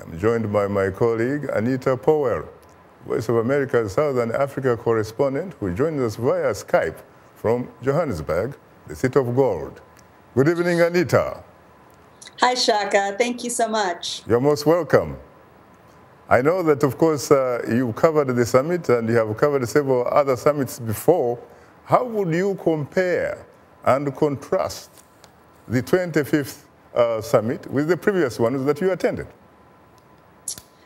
I'm joined by my colleague, Anita Powell, Voice of America's Southern Africa correspondent, who joins us via Skype from Johannesburg, the city of gold. Good evening, Anita. Hi, Shaka. Thank you so much. You're most welcome. I know that, of course, you covered the summit and you have covered several other summits before. How would you compare and contrast the 25th summit with the previous ones that you attended?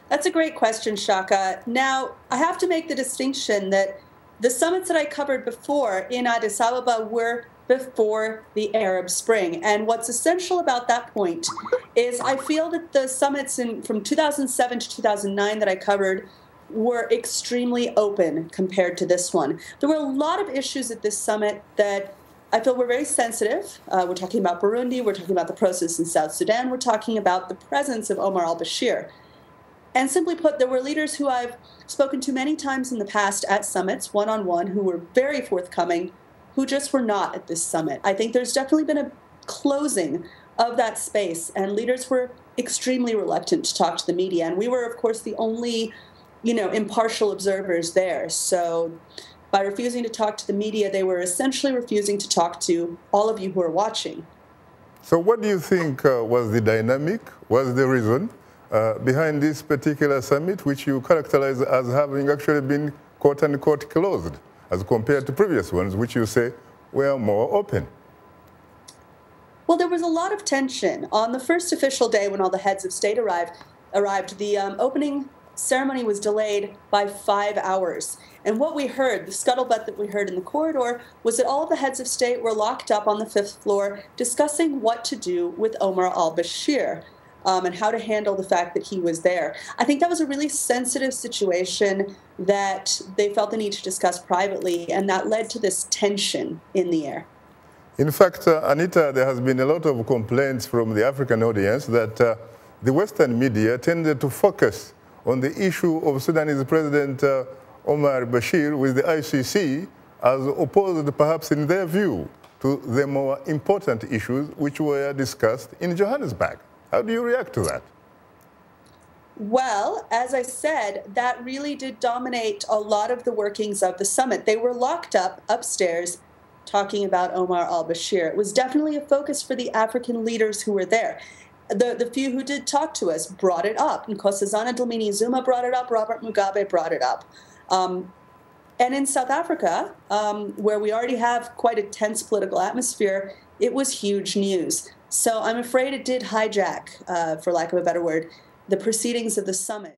That's a great question, Shaka. Now, I have to make the distinction that the summits that I covered before in Addis Ababa were before the Arab Spring. And what's essential about that point is I feel that the summits from 2007 to 2009 that I covered were extremely open compared to this one. There were a lot of issues at this summit that I feel were very sensitive. We're talking about Burundi, we're talking about the process in South Sudan, we're talking about the presence of Omar Bashir. And simply put, there were leaders who I've spoken to many times in the past at summits, one-on-one, who were very forthcoming, who just were not at this summit. I think there's definitely been a closing of that space, and leaders were extremely reluctant to talk to the media. And we were, of course, the only, impartial observers there. So by refusing to talk to the media, they were essentially refusing to talk to all of you who are watching. So what do you think was the dynamic, was the reason behind this particular summit, which you characterize as having actually been quote-unquote closed, as compared to previous ones, which you say were more open? Well, there was a lot of tension. On the first official day when all the heads of state arrived, the opening ceremony was delayed by 5 hours. And what we heard, the scuttlebutt that we heard in the corridor, was that all of the heads of state were locked up on the 5th floor discussing what to do with Omar al-Bashir. And how to handle the fact that he was there. I think that was a really sensitive situation that they felt the need to discuss privately, and that led to this tension in the air. In fact, Anita, there has been a lot of complaints from the African audience that the Western media tended to focus on the issue of Sudanese President Omar Bashir with the ICC, as opposed perhaps in their view to the more important issues which were discussed in Johannesburg. How do you react to that? Well, as I said, that really did dominate a lot of the workings of the summit. They were locked up upstairs talking about Omar al-Bashir. It was definitely a focus for the African leaders who were there. The few who did talk to us brought it up. Nkosazana Dlamini Zuma brought it up. Robert Mugabe brought it up. And in South Africa, where we already have quite a tense political atmosphere, it was huge news. So I'm afraid it did hijack, for lack of a better word, the proceedings of the summit.